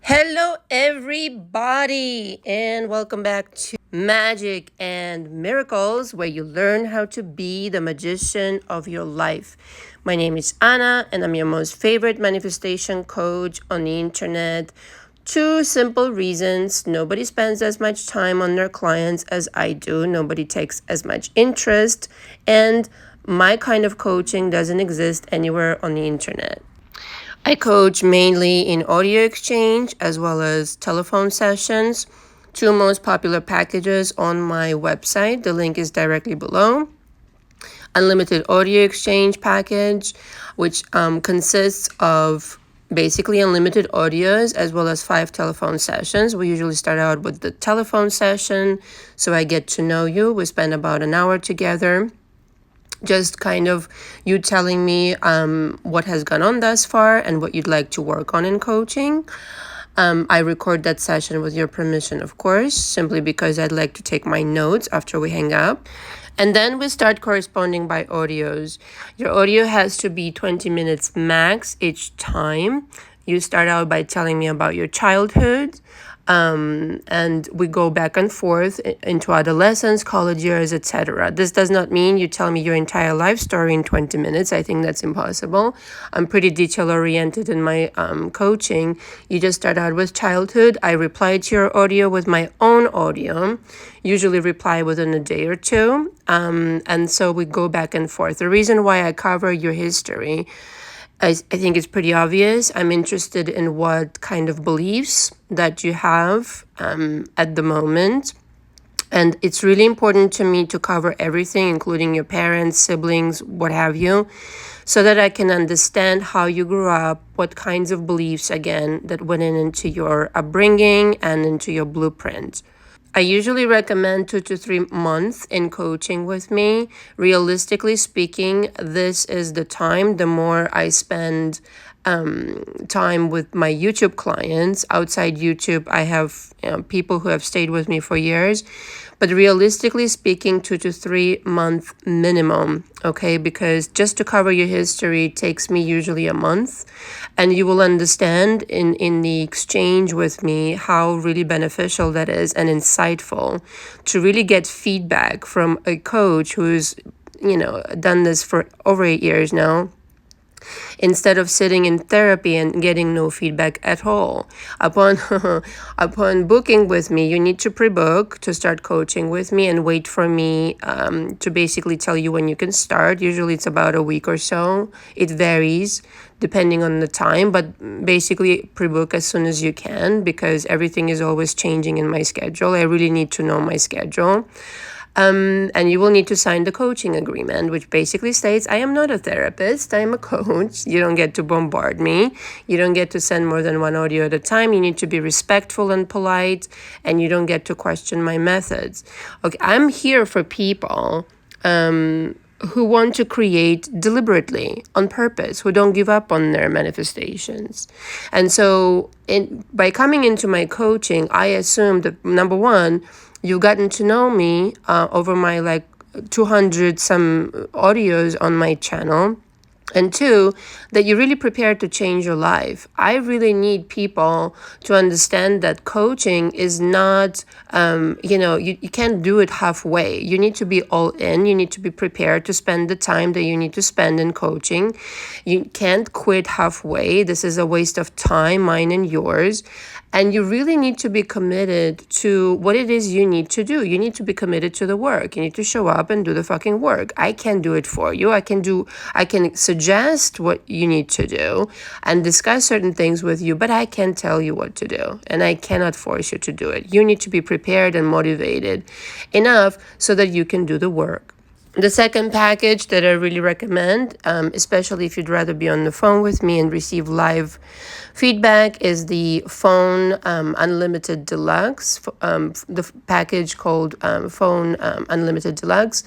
Hello, everybody, and welcome back to Magic and Miracles, where you learn how to be the magician of your life. My name is Anna, and I'm your most favorite manifestation coach on the internet. Two simple reasons: nobody spends as much time on their clients as I do, nobody takes as much interest, and my kind of coaching doesn't exist anywhere on the internet. I coach mainly in audio exchange as well as telephone sessions. Two most popular packages on my website. The link is directly below. Unlimited audio exchange package, which consists of basically unlimited audios as well as 5 telephone sessions. We usually start out with the telephone session, so I get to know you. We spend about an hour together, just kind of you telling me what has gone on thus far and what you'd like to work on in coaching. I record that session with your permission, of course, simply because I'd like to take my notes after we hang up. And then we start corresponding by audios. Your audio has to be 20 minutes max each time. You start out by telling me about your childhood, and we go back and forth into adolescence, college years, etc. This does not mean you tell me your entire life story in 20 minutes. I think that's impossible. I'm pretty detail oriented in my coaching. You just start out with childhood. I reply to your audio with my own audio, usually reply within a day or two. And so we go back and forth. The reason why I cover your history, I think it's pretty obvious. I'm interested in what kind of beliefs that you have at the moment. And it's really important to me to cover everything, including your parents, siblings, what have you, so that I can understand how you grew up, what kinds of beliefs, again, that went into your upbringing and into your blueprint. I usually recommend 2 to 3 months in coaching with me. Realistically speaking, this is the time. The more I spend time with my YouTube clients. Outside YouTube, I have people who have stayed with me for years. But realistically speaking, 2 to 3 month minimum, okay? Because just to cover your history takes me usually a month. And you will understand in the exchange with me how really beneficial that is and insightful to really get feedback from a coach who's, done this for over 8 years now, instead of sitting in therapy and getting no feedback at all. Upon booking with me, you need to pre-book to start coaching with me and wait for me to basically tell you when you can start. Usually it's about a week or so. It varies depending on the time, but basically pre-book as soon as you can, because everything is always changing in my schedule. I really need to know my schedule. And you will need to sign the coaching agreement, which basically states, I am not a therapist, I am a coach. You don't get to bombard me. You don't get to send more than one audio at a time. You need to be respectful and polite, and you don't get to question my methods. Okay, I'm here for people who want to create deliberately, on purpose, who don't give up on their manifestations. And so by coming into my coaching, I assume that, number one, you've gotten to know me over my 200 some audios on my channel. And two, that you're really prepared to change your life. I really need people to understand that coaching is not, you can't do it halfway. You need to be all in. You need to be prepared to spend the time that you need to spend in coaching. You can't quit halfway. This is a waste of time, mine and yours. And you really need to be committed to what it is you need to do. You need to be committed to the work. You need to show up and do the fucking work. I can't do it for you. I can suggest what you need to do and discuss certain things with you, but I can't tell you what to do. And I cannot force you to do it. You need to be prepared and motivated enough so that you can do the work. The second package that I really recommend, especially if you'd rather be on the phone with me and receive live feedback, is the Phone Unlimited Deluxe, the package called Phone Unlimited Deluxe.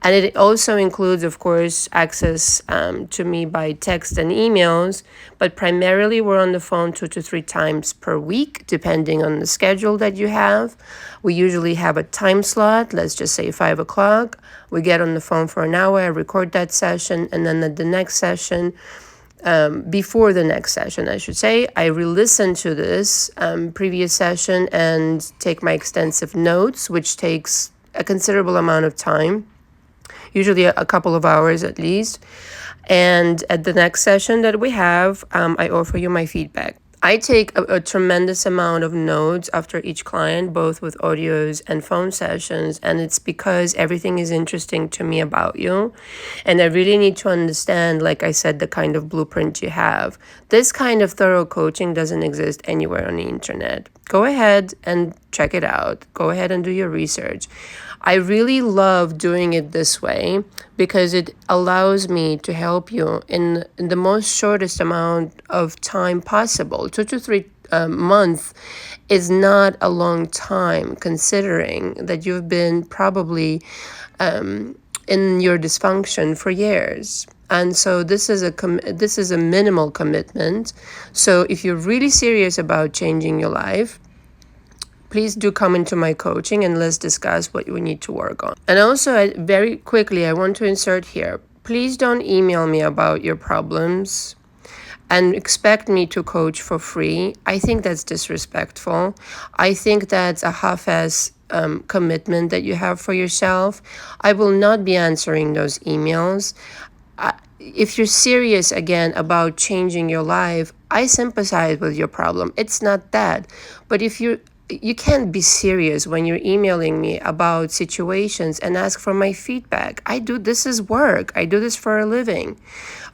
And it also includes, of course, access to me by text and emails, but primarily we're on the phone 2 to 3 times per week, depending on the schedule that you have. We usually have a time slot, let's just say 5 o'clock. We get on the phone for an hour, I record that session, and then at the next session, before the next session, I should say, I re-listen to this previous session and take my extensive notes, which takes a considerable amount of time, usually a couple of hours at least. And at the next session that we have, I offer you my feedback. I take a tremendous amount of notes after each client, both with audios and phone sessions, and it's because everything is interesting to me about you. And I really need to understand, like I said, the kind of blueprint you have. This kind of thorough coaching doesn't exist anywhere on the internet. Go ahead and check it out. Go ahead and do your research. I really love doing it this way because it allows me to help you in the most shortest amount of time possible. 2 to 3 months is not a long time, considering that you've been probably in your dysfunction for years. And so this is a minimal commitment. So if you're really serious about changing your life, please do come into my coaching and let's discuss what we need to work on. And also, very quickly, I want to insert here, please don't email me about your problems and expect me to coach for free. I think that's disrespectful. I think that's a half-ass commitment that you have for yourself. I will not be answering those emails. If you're serious again about changing your life, I sympathize with your problem. It's not that. But if you can't be serious when you're emailing me about situations and ask for my feedback. This is work. I do this for a living.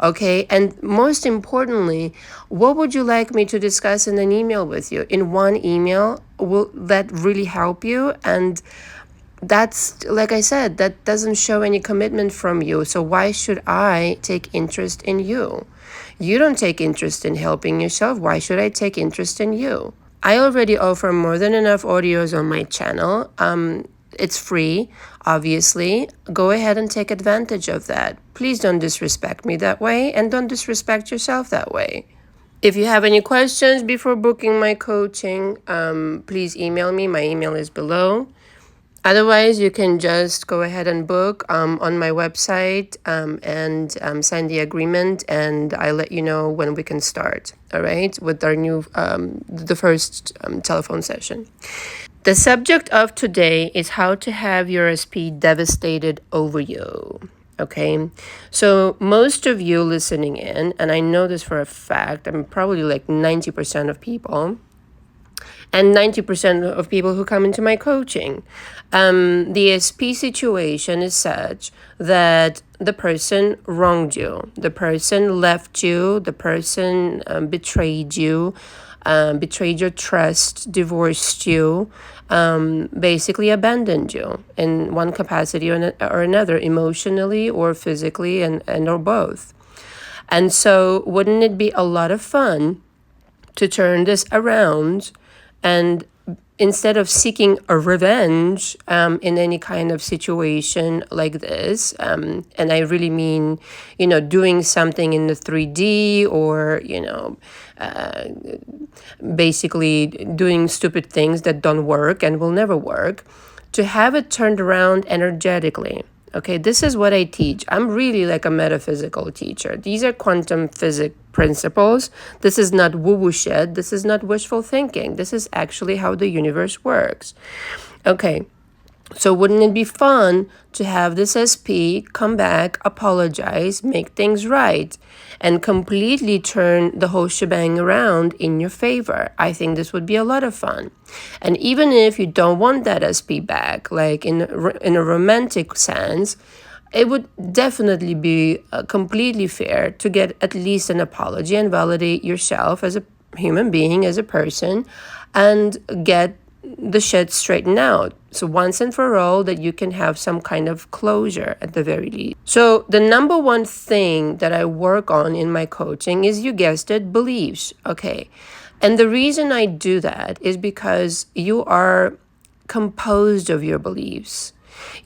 Okay. And most importantly, what would you like me to discuss in an email with you? In one email, will that really help you? And that's, like I said, that doesn't show any commitment from you. So why should I take interest in you? You don't take interest in helping yourself. Why should I take interest in you? I already offer more than enough audios on my channel. It's free, obviously. Go ahead and take advantage of that. Please don't disrespect me that way, and don't disrespect yourself that way. If you have any questions before booking my coaching, please email me. My email is below. Otherwise, you can just go ahead and book on my website and sign the agreement, and I'll let you know when we can start, all right, with our new, the first telephone session. The subject of today is how to have your SP devastated over you, okay? So most of you listening in, and I know this for a fact, I'm probably like 90% of people, and 90% of people who come into my coaching. The SP situation is such that the person wronged you, the person left you, the person betrayed you, betrayed your trust, divorced you, basically abandoned you in one capacity or another, emotionally or physically, and or both. And so wouldn't it be a lot of fun to turn this around, and instead of seeking a revenge in any kind of situation like this, and I really mean, doing something in the 3D or, basically doing stupid things that don't work and will never work, to have it turned around energetically. Okay, this is what I teach. I'm really like a metaphysical teacher. These are quantum physics principles. This is not woo-woo shit. This is not wishful thinking. This is actually how the universe works. Okay, so wouldn't it be fun to have this SP come back, apologize, make things right, and completely turn the whole shebang around in your favor? I think this would be a lot of fun. And even if you don't want that SP back, like in a romantic sense, it would definitely be completely fair to get at least an apology and validate yourself as a human being, as a person, and get the shit straightened out. So once and for all, that you can have some kind of closure at the very least. So the number one thing that I work on in my coaching is, you guessed it, beliefs. Okay. And the reason I do that is because you are composed of your beliefs.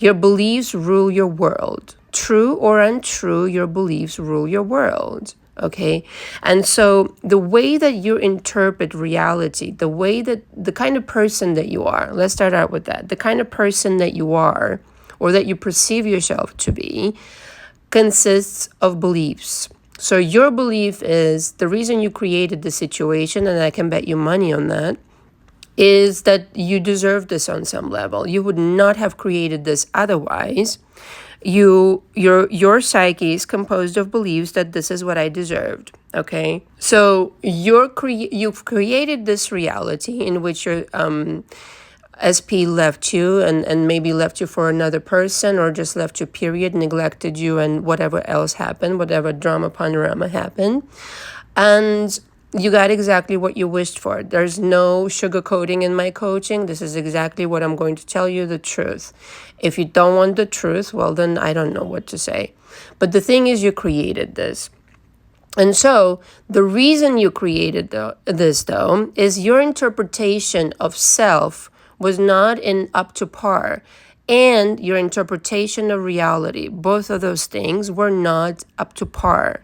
Your beliefs rule your world. True or untrue, your beliefs rule your world. Okay. And so the way that you interpret reality, the way that the kind of person that you are, let's start out with that. The kind of person that you are, or that you perceive yourself to be, consists of beliefs. So your belief is the reason you created the situation, and I can bet you money on that, is that you deserve this on some level. You would not have created this otherwise. Your psyche is composed of beliefs that this is what I deserved. Okay, so you've created this reality in which your SP left you and maybe left you for another person, or just left you, period, neglected you, and whatever else happened, whatever drama panorama happened. And you got exactly what you wished for. There's no sugarcoating in my coaching. This is exactly what I'm going to tell you, the truth. If you don't want the truth, well, then I don't know what to say. But the thing is, you created this. And so the reason you created this, though, is your interpretation of self was not up to par. And your interpretation of reality, both of those things were not up to par.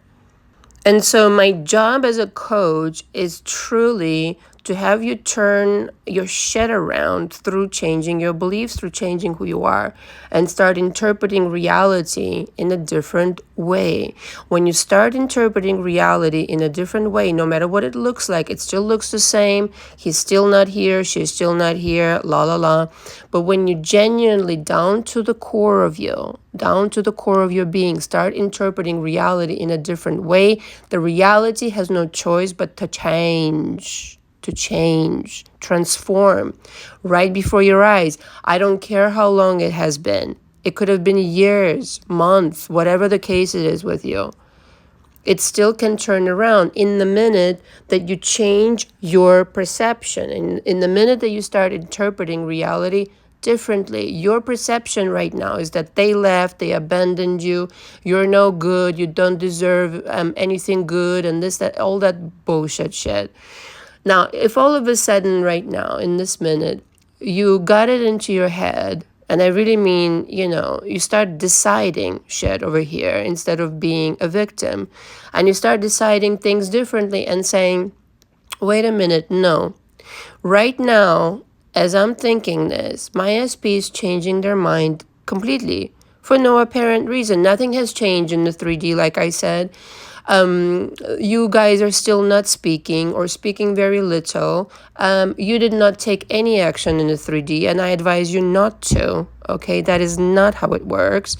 And so my job as a coach is truly to have you turn your shit around through changing your beliefs, through changing who you are, and start interpreting reality in a different way. When you start interpreting reality in a different way, no matter what it looks like, it still looks the same. He's still not here. She's still not here. La, la, la. But when you genuinely, down to the core of you, down to the core of your being, start interpreting reality in a different way, the reality has no choice but to change, transform right before your eyes. I don't care how long it has been. It could have been years, months, whatever the case it is with you. It still can turn around in the minute that you change your perception. In the minute that you start interpreting reality differently. Your perception right now is that they left, they abandoned you, you're no good, you don't deserve anything good, and this, that, all that bullshit shit. Now, if all of a sudden right now, in this minute, you got it into your head, and I really mean, you start deciding shit over here instead of being a victim, and you start deciding things differently and saying, wait a minute, no. Right now, as I'm thinking this, my SP is changing their mind completely for no apparent reason. Nothing has changed in the 3D, like I said. You guys are still not speaking or speaking very little. You did not take any action in the 3D, and I advise you not to. Okay, that is not how it works.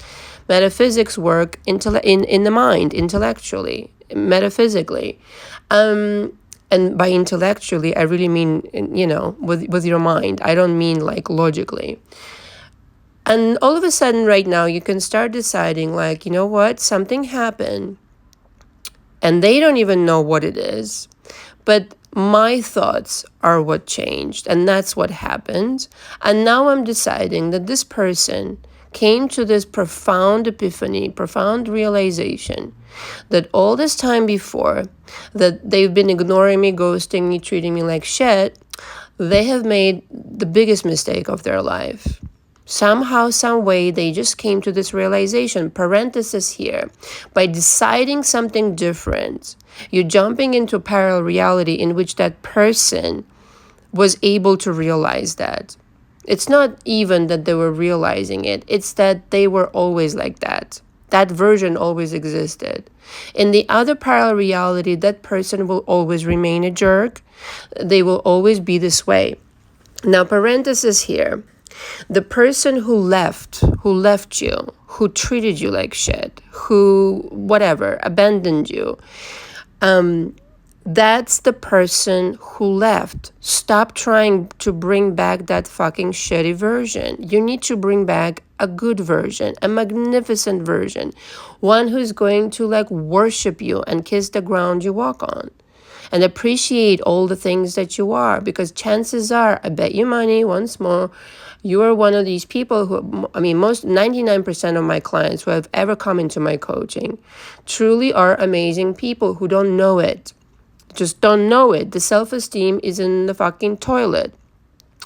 Metaphysics work in the mind, intellectually, metaphysically. And by intellectually, I really mean, with your mind. I don't mean like logically. And all of a sudden right now, you can start deciding like, you know what, something happened. And they don't even know what it is. But my thoughts are what changed. And that's what happened. And now I'm deciding that this person came to this profound epiphany, profound realization that all this time before that they've been ignoring me, ghosting me, treating me like shit, they have made the biggest mistake of their life. Somehow, some way, they just came to this realization, parenthesis here, by deciding something different, you're jumping into a parallel reality in which that person was able to realize that. It's not even that they were realizing it, it's that they were always like that. That version always existed. In the other parallel reality, that person will always remain a jerk. They will always be this way. Now, parenthesis here. The person who left you, who treated you like shit, who, whatever, abandoned you, that's the person who left. Stop trying to bring back that fucking shitty version. You need to bring back a good version, a magnificent version, one who's going to like worship you and kiss the ground you walk on and appreciate all the things that you are, because chances are, I bet you money once more, you are one of these people who, 99% of my clients who have ever come into my coaching truly are amazing people who don't know it. Just don't know it. The self-esteem is in the fucking toilet.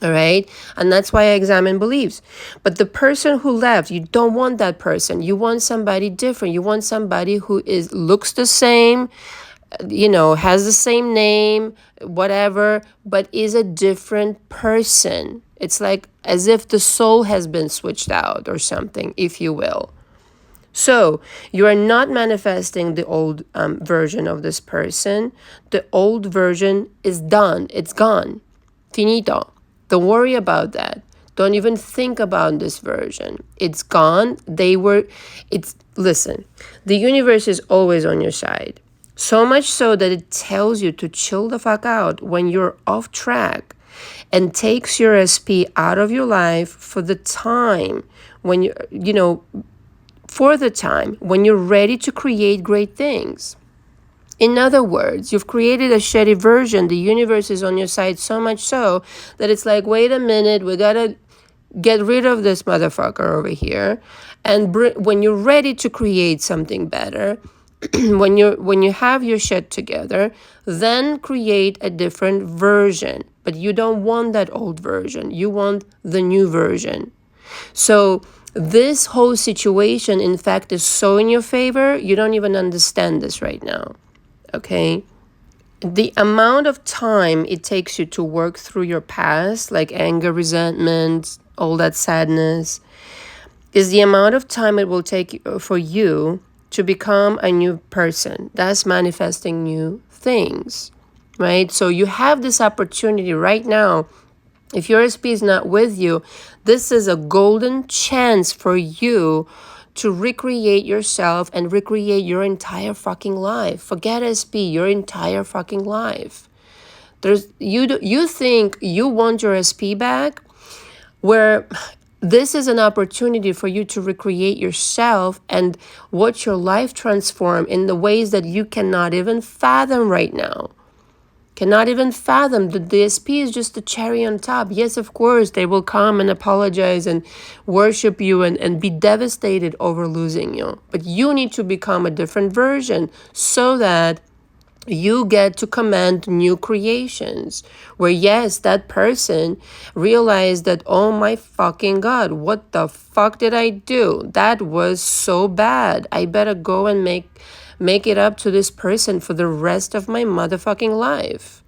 All right. And that's why I examine beliefs. But the person who left, you don't want that person. You want somebody different. You want somebody who looks the same, has the same name, whatever, but is a different person. It's like as if the soul has been switched out or something, if you will. So you are not manifesting the old version of this person. The old version is done. It's gone. Finito. Don't worry about that. Don't even think about this version. It's gone. Listen, the universe is always on your side. So much so that it tells you to chill the fuck out when you're off track and takes your SP out of your life for the time when for the time when you're ready to create great things. In other words, you've created a shitty version. The universe is on your side so much so that it's like, wait a minute, we gotta get rid of this motherfucker over here. And when you're ready to create something better, when you have your shit together, then create a different version. But you don't want that old version. You want the new version. So this whole situation, in fact, is so in your favor, you don't even understand this right now. Okay? The amount of time it takes you to work through your past, like anger, resentment, all that sadness, is the amount of time it will take for you to become a new person. That's manifesting new things, right? So you have this opportunity right now. If your SP is not with you, this is a golden chance for you to recreate yourself and recreate your entire fucking life. Forget SP, your entire fucking life. You think you want your SP back, where this is an opportunity for you to recreate yourself and watch your life transform in the ways that you cannot even fathom right now. Cannot even fathom. The SP is just the cherry on top. Yes, of course, they will come and apologize and worship you and be devastated over losing you. But you need to become a different version so that you get to command new creations where, yes, that person realized that, oh my fucking God, what the fuck did I do? That was so bad. I better go and make it up to this person for the rest of my motherfucking life.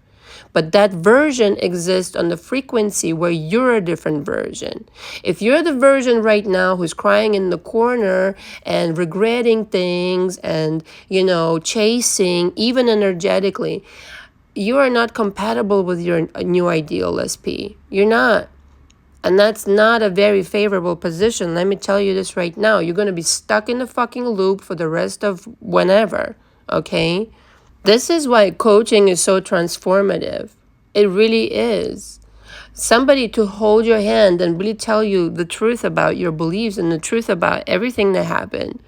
But that version exists on the frequency where you're a different version. If you're the version right now who's crying in the corner and regretting things and, chasing, even energetically, you are not compatible with your new ideal SP. You're not. And that's not a very favorable position. Let me tell you this right now. You're going to be stuck in the fucking loop for the rest of whenever, okay? This is why coaching is so transformative. It really is. Somebody to hold your hand and really tell you the truth about your beliefs and the truth about everything that happened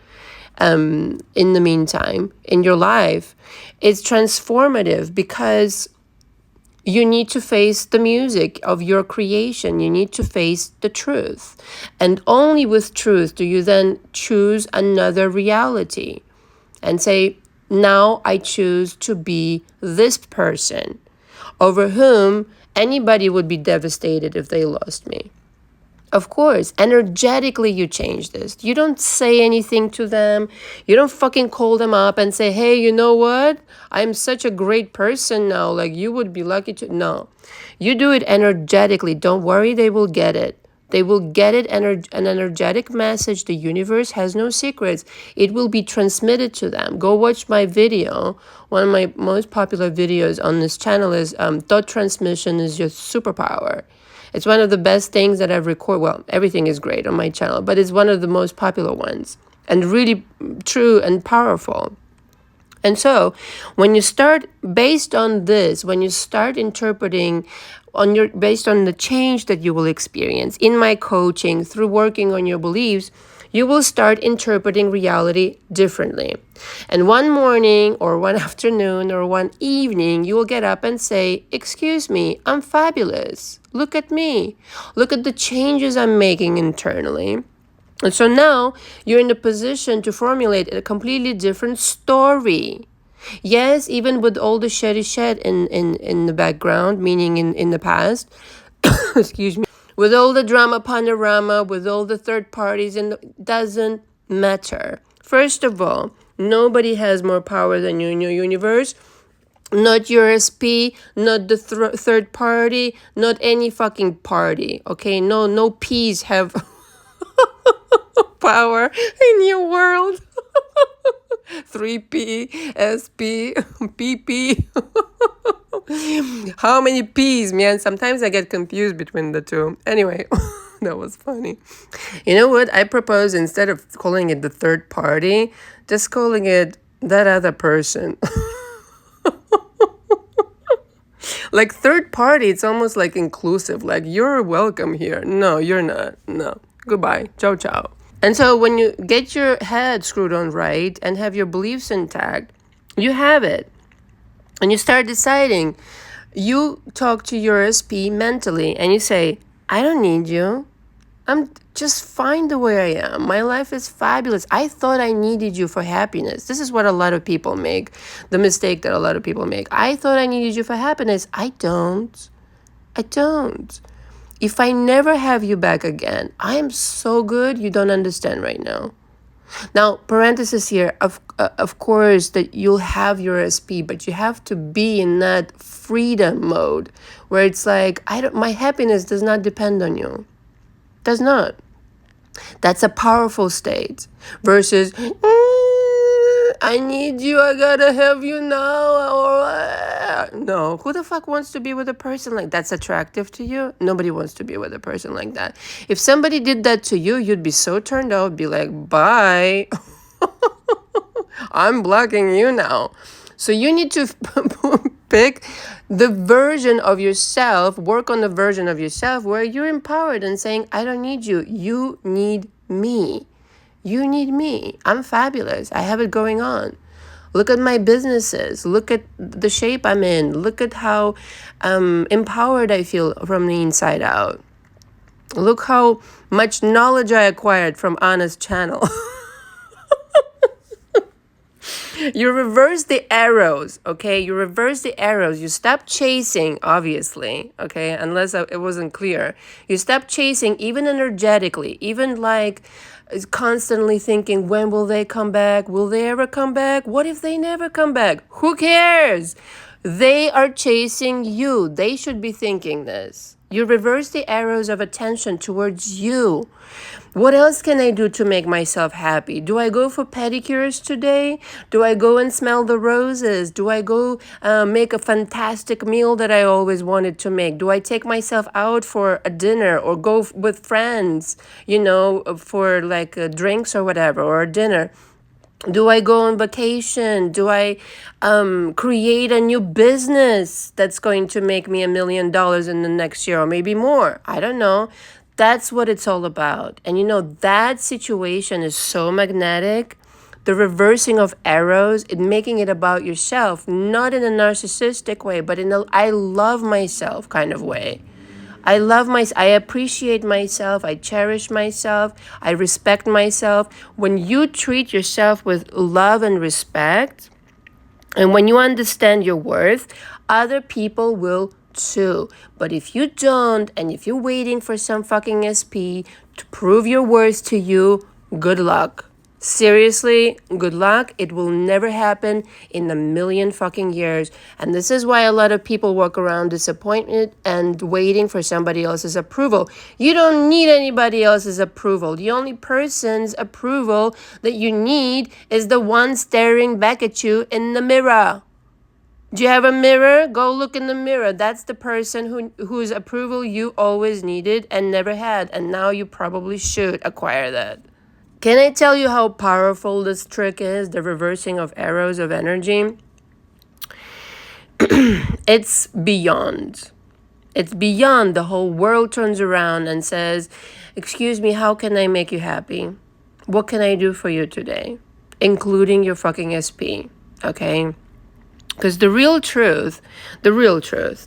in the meantime in your life. It's transformative because you need to face the music of your creation. You need to face the truth. And only with truth do you then choose another reality and say, now I choose to be this person over whom anybody would be devastated if they lost me. Of course, energetically you change this. You don't say anything to them. You don't fucking call them up and say, hey, you know what? I'm such a great person now. Like, you would be lucky to. No. You do it energetically. Don't worry, they will get it. They will get it, an energetic message. The universe has no secrets. It will be transmitted to them. Go watch my video. One of my most popular videos on this channel is thought transmission is your superpower. It's one of the best things that I've recorded. Well, everything is great on my channel, but it's one of the most popular ones and really true and powerful. And so when you start, based on this, when you start interpreting based on the change that you will experience in my coaching through working on your beliefs, you will start interpreting reality differently. And one morning or one afternoon or one evening, you will get up and say, excuse me, I'm fabulous. Look at me. Look at the changes I'm making internally. And so now you're in the position to formulate a completely different story. Yes, even with all the shit in the background, meaning in the past, excuse me, with all the drama panorama, with all the third parties, doesn't matter. First of all, nobody has more power than you in your universe. Not your SP, not the third party, not any fucking party, okay? No P's have power in your world. 3P, SP, PP. How many P's, man? Sometimes I get confused between the two. Anyway, that was funny. You know what? I propose instead of calling it the third party, just calling it that other person. Like third party, it's almost like inclusive. Like you're welcome here. No, you're not. No. Goodbye. Ciao, ciao. And so when you get your head screwed on right and have your beliefs intact, you have it. And you start deciding. You talk to your SP mentally and you say, I don't need you. I'm just fine the way I am. My life is fabulous. I thought I needed you for happiness. This is what a lot of people make, the mistake that a lot of people make. I thought I needed you for happiness. I don't. I don't. If I never have you back again, I am so good you don't understand right now. Now, parenthesis here, of course, that you'll have your SP, but you have to be in that freedom mode where it's like, my happiness does not depend on you. Does not. That's a powerful state versus I need you, I gotta have you now, or no. Who the fuck wants to be with a person like that's attractive to you? Nobody wants to be with a person like that. If somebody did that to you, you'd be so turned out, be like, bye. I'm blocking you now. So you need to pick the version of yourself, work on the version of yourself where you're empowered and saying, I don't need you. You need me. You need me. I'm fabulous. I have it going on. Look at my businesses. Look at the shape I'm in. Look at how empowered I feel from the inside out. Look how much knowledge I acquired from Anna's channel. You reverse the arrows, okay? You reverse the arrows. You stop chasing, obviously, okay? Unless it wasn't clear. You stop chasing even energetically, even like constantly thinking, when will they come back? Will they ever come back? What if they never come back? Who cares? They are chasing you. They should be thinking this. You reverse the arrows of attention towards you. What else can I do to make myself happy? Do I go for pedicures today? Do I go and smell the roses? Do I go make a fantastic meal that I always wanted to make? Do I take myself out for a dinner or go with friends, for like drinks or whatever, or a dinner? Do I go on vacation? Do I create a new business that's going to make me $1 million in the next year or maybe more? I don't know. That's what it's all about. And that situation is so magnetic. The reversing of arrows, making it about yourself, not in a narcissistic way, but in a I love myself kind of way. I appreciate myself. I cherish myself. I respect myself. When you treat yourself with love and respect, and when you understand your worth, other people will too. But if you don't, and if you're waiting for some fucking SP to prove your worth to you, good luck. Seriously, good luck. It will never happen in a million fucking years. And this is why a lot of people walk around disappointed and waiting for somebody else's approval. You don't need anybody else's approval. The only person's approval that you need is the one staring back at you in the mirror. Do you have a mirror? Go look in the mirror. That's the person whose approval you always needed and never had. And now you probably should acquire that. Can I tell you how powerful this trick is? The reversing of arrows of energy? It's beyond. It's beyond. The whole world turns around and says, excuse me, how can I make you happy? What can I do for you today? Including your fucking SP. Okay? Because the real truth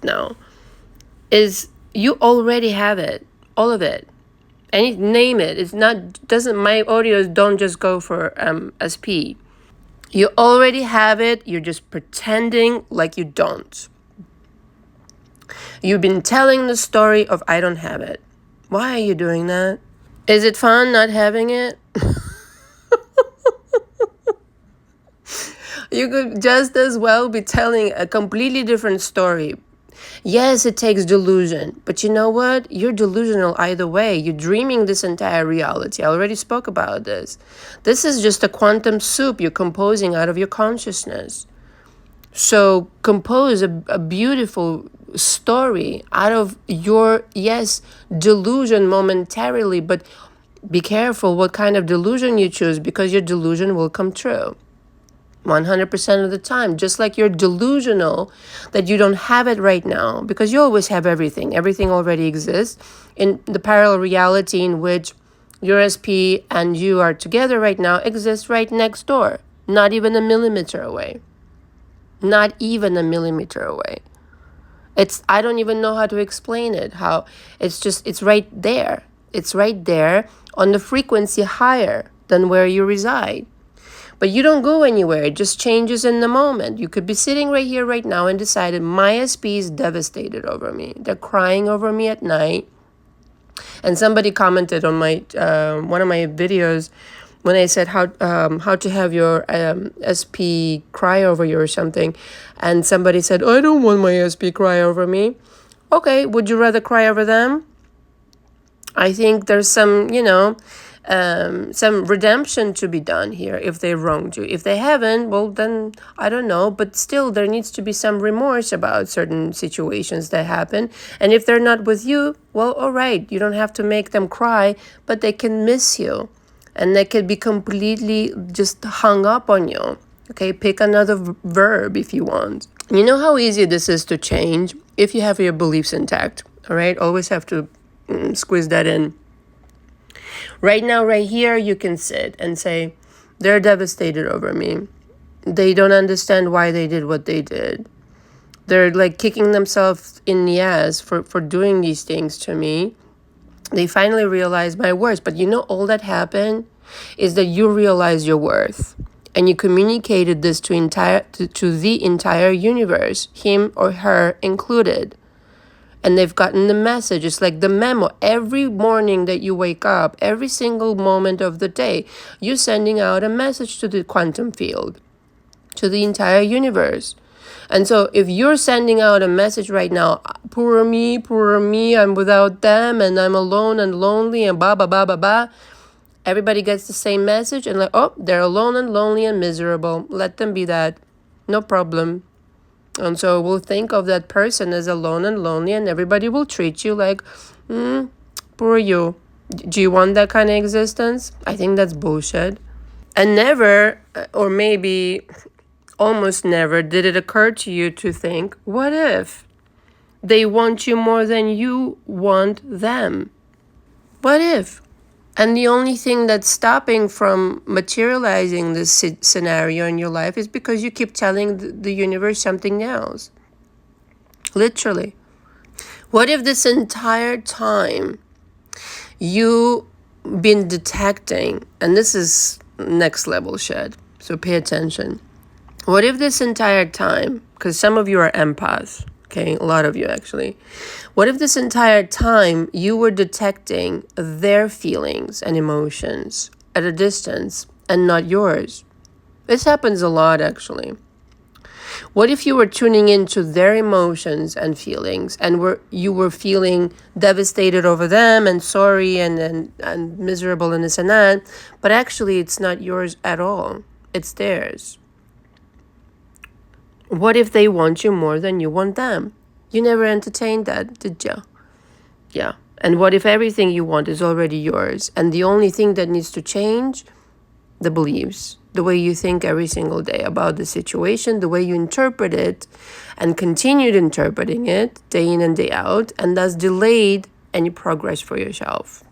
now, is you already have it. All of it. Name it. My audios don't just go for SP. You already have it. You're just pretending like you don't. You've been telling the story of I don't have it. Why are you doing that? Is it fun not having it? You could just as well be telling a completely different story. Yes, it takes delusion, but you know what? You're delusional either way. You're dreaming this entire reality. I already spoke about this. This is just a quantum soup you're composing out of your consciousness. So compose a beautiful story out of your, yes, delusion momentarily, but be careful what kind of delusion you choose, because your delusion will come true 100% of the time. Just like you're delusional that you don't have it right now, because you always have everything. Everything already exists in the parallel reality in which your SP and you are together right now exists right next door, not even a millimeter away. Not even a millimeter away. I don't even know how to explain it. It's right there. It's right there on the frequency higher than where you reside. But you don't go anywhere. It just changes in the moment. You could be sitting right here right now and decided my SP is devastated over me. They're crying over me at night. And somebody commented on my one of my videos when I said how to have your SP cry over you or something. And somebody said, I don't want my SP cry over me. Okay, would you rather cry over them? I think there's some, some redemption to be done here if they wronged you. If they haven't, well, then I don't know. But still, there needs to be some remorse about certain situations that happen. And if they're not with you, well, all right. You don't have to make them cry, but they can miss you. And they could be completely just hung up on you. Okay, pick another verb if you want. You know how easy this is to change if you have your beliefs intact. All right, always have to squeeze that in. Right now, right here, you can sit and say, they're devastated over me. They don't understand why they did what they did. They're like kicking themselves in the ass for doing these things to me. They finally realize my worth. But you know, all that happened is that you realize your worth. And you communicated this to the entire universe, him or her included. And they've gotten the message. It's like the memo. Every morning that you wake up, every single moment of the day, you're sending out a message to the quantum field, to the entire universe. And so if you're sending out a message right now, poor me, I'm without them, and I'm alone and lonely, and blah, blah, blah, blah, blah, everybody gets the same message, and like, oh, they're alone and lonely and miserable. Let them be that. No problem. And so we'll think of that person as alone and lonely, and everybody will treat you like, poor you. Do you want that kind of existence? I think that's bullshit. And never, or maybe almost never, did it occur to you to think, what if they want you more than you want them? What if? And the only thing that's stopping from materializing this scenario in your life is because you keep telling the universe something else. Literally. What if this entire time you've been detecting, and this is next level shit, so pay attention. What if this entire time, because some of you are empaths, okay, a lot of you actually. What if this entire time you were detecting their feelings and emotions at a distance and not yours? This happens a lot actually. What if you were tuning into their emotions and feelings, and you were feeling devastated over them and sorry and miserable and this and that, but actually it's not yours at all. It's theirs. What if they want you more than you want them? You never entertained that, did you? Yeah. And what if everything you want is already yours, and the only thing that needs to change, the beliefs, the way you think every single day about the situation, the way you interpret it, and continued interpreting it day in and day out, and thus delayed any progress for yourself.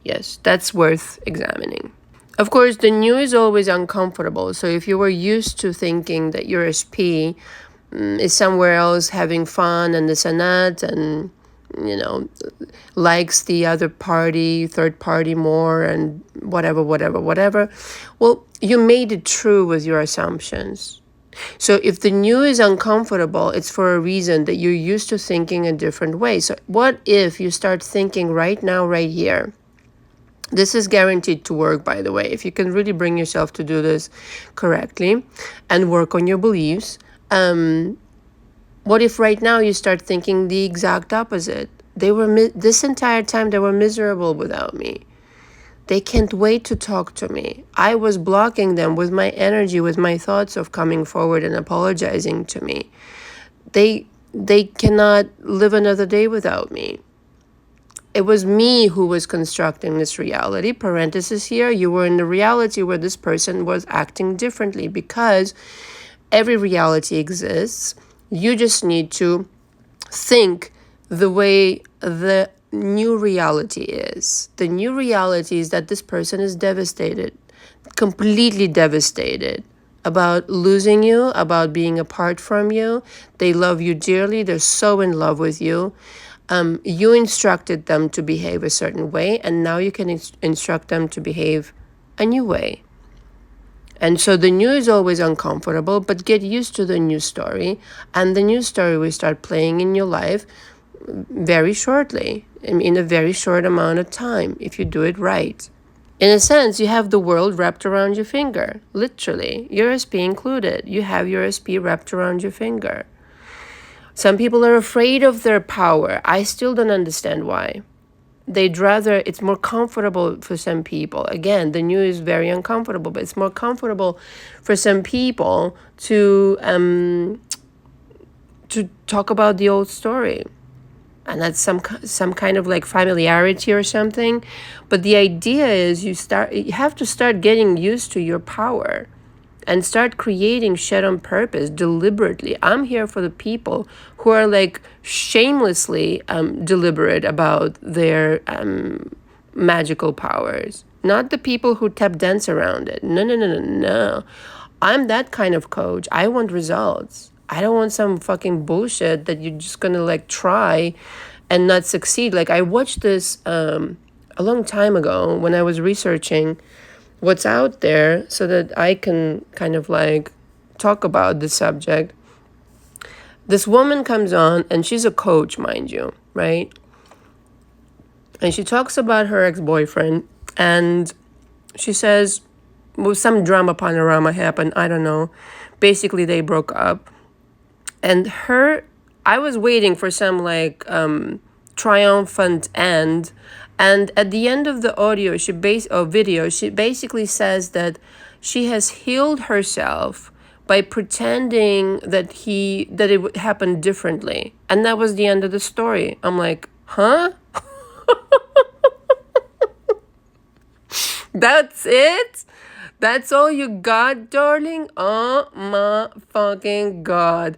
Yes, that's worth examining. Of course, the new is always uncomfortable. So if you were used to thinking that your SP is somewhere else having fun and this and that, and, likes the other party, third party more, and whatever, well, you made it true with your assumptions. So if the new is uncomfortable, it's for a reason that you're used to thinking a different way. So what if you start thinking right now, right here? This is guaranteed to work, by the way, if you can really bring yourself to do this correctly and work on your beliefs. What if right now you start thinking the exact opposite? This entire time they were miserable without me. They can't wait to talk to me. I was blocking them with my energy, with my thoughts of coming forward and apologizing to me. They cannot live another day without me. It was me who was constructing this reality. Parenthesis here, you were in the reality where this person was acting differently, because every reality exists. You just need to think the way the new reality is. The new reality is that this person is devastated, completely devastated about losing you, about being apart from you. They love you dearly. They're so in love with you. You instructed them to behave a certain way, and now you can instruct them to behave a new way. And so the new is always uncomfortable, but get used to the new story. And the new story will start playing in your life very shortly, in a very short amount of time, if you do it right. In a sense, you have the world wrapped around your finger, literally. Your SP included. You have your SP wrapped around your finger. Some people are afraid of their power. I still don't understand why. They'd rather, it's more comfortable for some people. Again, the new is very uncomfortable, but it's more comfortable for some people to talk about the old story. And that's some kind of like familiarity or something. But the idea is you have to start getting used to your power and start creating shit on purpose, deliberately. I'm here for the people who are like shamelessly deliberate about their magical powers. Not the people who tap dance around it. No. I'm that kind of coach. I want results. I don't want some fucking bullshit that you're just gonna like try and not succeed. Like I watched this a long time ago when I was researching what's out there so that I can kind of like talk about the subject. This woman comes on and she's a coach, mind you, right? And she talks about her ex-boyfriend and she says, well, some drama panorama happened. I don't know. Basically, they broke up. And I was waiting for some like triumphant end. And at the end of the video, she basically says that she has healed herself by pretending that it would happen differently. And that was the end of the story. I'm like, huh? That's it? That's all you got, darling? Oh my fucking God.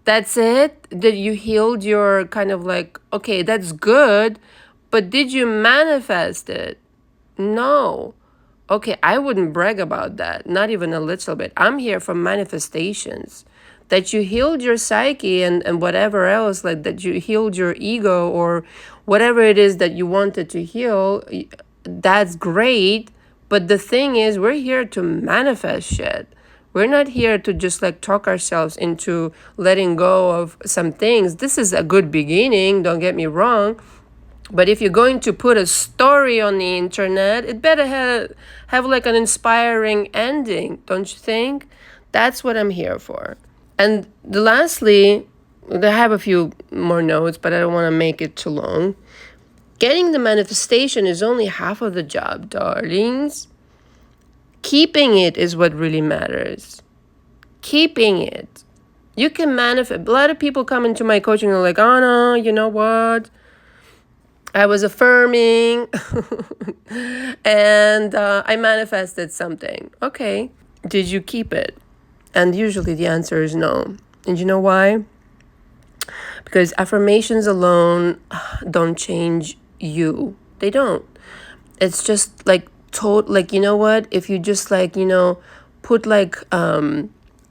That's it? That you healed your kind of like, okay, that's good, but did you manifest it? No. Okay, I wouldn't brag about that, not even a little bit. I'm here for manifestations. That you healed your psyche and whatever else, like that you healed your ego or whatever it is that you wanted to heal, that's great. But the thing is, we're here to manifest shit. We're not here to just like talk ourselves into letting go of some things. This is a good beginning, don't get me wrong. But if you're going to put a story on the internet, it better have like an inspiring ending, don't you think? That's what I'm here for. And lastly, I have a few more notes, but I don't want to make it too long. Getting the manifestation is only half of the job, darlings. Keeping it is what really matters. Keeping it. You can manifest. A lot of people come into my coaching and are like, oh no, you know what? I was affirming and I manifested something. Okay. Did you keep it? And usually the answer is no. And you know why? Because affirmations alone don't change you. They don't. It's just like you know what? If you just like, you know, put like a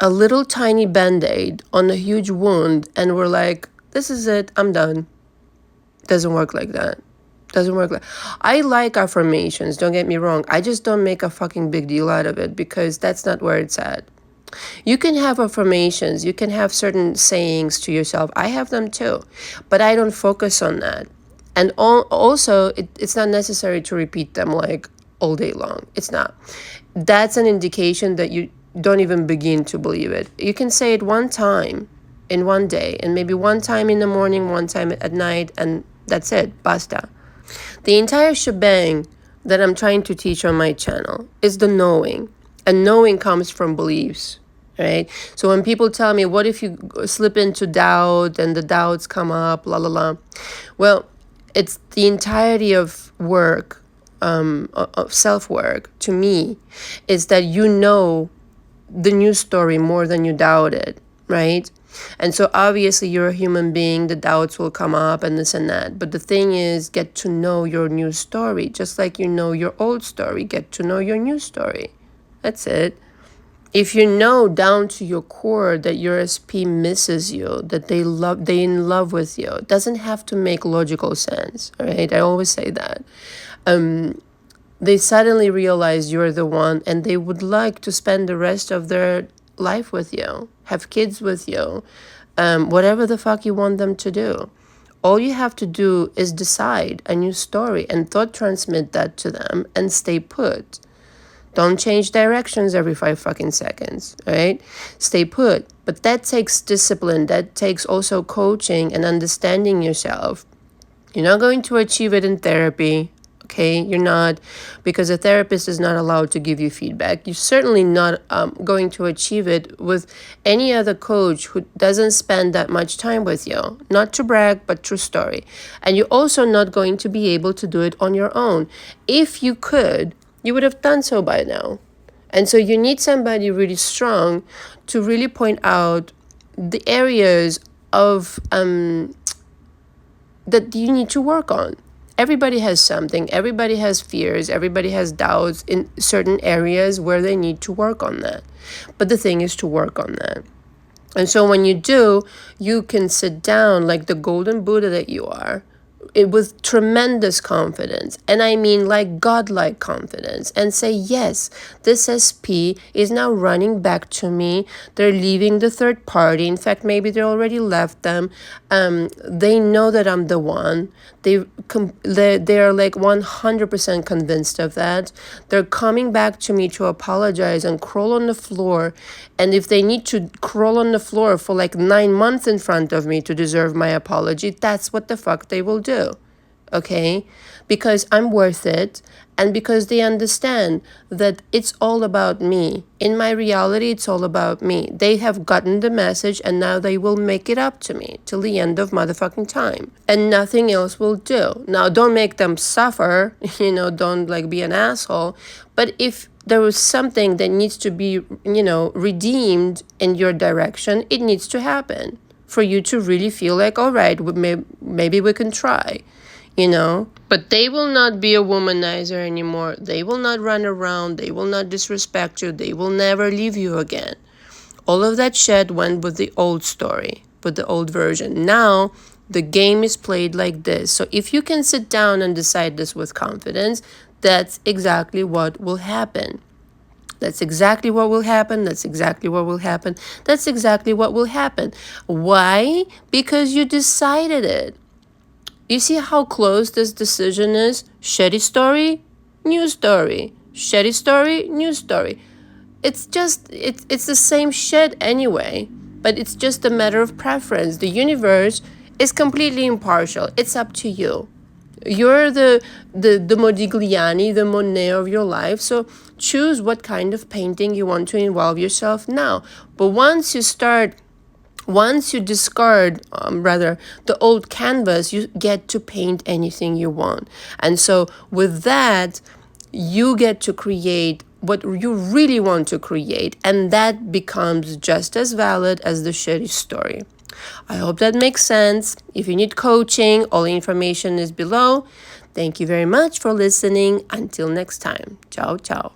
little tiny band-aid on a huge wound and we're like, this is it, I'm done. Doesn't work like that. I like affirmations, don't get me wrong. I just don't make a fucking big deal out of it because that's not where it's at. You can have affirmations, you can have certain sayings to yourself. I have them too, but I don't focus on that. And also, it's not necessary to repeat them like all day long. It's not. That's an indication that you don't even begin to believe it. You can say it one time, in one day, and maybe one time in the morning, one time at night, and that's it, basta. The entire shebang that I'm trying to teach on my channel is the knowing, and knowing comes from beliefs, right? So when people tell me, what if you slip into doubt and the doubts come up, la la la, well, it's the entirety of work, of self-work to me, is that you know the news story more than you doubt it, right? And so obviously you're a human being, the doubts will come up and this and that. But the thing is, get to know your new story, just like you know your old story, get to know your new story. That's it. If you know down to your core that your SP misses you, that they in love with you, it doesn't have to make logical sense, all right? I always say that. They suddenly realize you're the one, and they would like to spend the rest of their life with you, have kids with you, whatever the fuck you want them to do. All you have to do is decide a new story and thought transmit that to them and stay put. Don't change directions every 5 fucking seconds, all right? Stay put. But that takes discipline. That takes also coaching and understanding yourself. You're not going to achieve it in therapy, okay? You're not, because a therapist is not allowed to give you feedback. You're certainly not going to achieve it with any other coach who doesn't spend that much time with you. Not to brag, but true story. And you're also not going to be able to do it on your own. If you could, you would have done so by now. And so you need somebody really strong to really point out the areas of that you need to work on. Everybody has something. Everybody has fears. Everybody has doubts in certain areas where they need to work on that. But the thing is to work on that. And so when you do, you can sit down like the golden Buddha that you are, with tremendous confidence, and I mean like godlike confidence, and say, yes, this SP is now running back to me. They're leaving the third party. In fact, maybe they already left them. They know that I'm the one. They are like 100% convinced of that. They're coming back to me to apologize and crawl on the floor. And if they need to crawl on the floor for like 9 months in front of me to deserve my apology, that's what the fuck they will do. Okay? Because I'm worth it, and because they understand that it's all about me. In my reality, it's all about me. They have gotten the message, and now they will make it up to me till the end of motherfucking time. And nothing else will do. Now, don't make them suffer, don't like be an asshole. But if there was something that needs to be, redeemed in your direction, it needs to happen for you to really feel like, all right, maybe we can try. But they will not be a womanizer anymore. They will not run around. They will not disrespect you. They will never leave you again. All of that shit went with the old story, with the old version. Now, the game is played like this. So if you can sit down and decide this with confidence, that's exactly what will happen. That's exactly what will happen. That's exactly what will happen. That's exactly what will happen. Why? Because you decided it. You see how close this decision is? Shitty story, new story. Shitty story, new story. It's the same shit anyway, but it's just a matter of preference. The universe is completely impartial. It's up to you. You're the Modigliani, the Monet of your life, so choose what kind of painting you want to involve yourself now. But once you discard, the old canvas, you get to paint anything you want. And so with that, you get to create what you really want to create. And that becomes just as valid as the shitty story. I hope that makes sense. If you need coaching, all the information is below. Thank you very much for listening. Until next time. Ciao, ciao.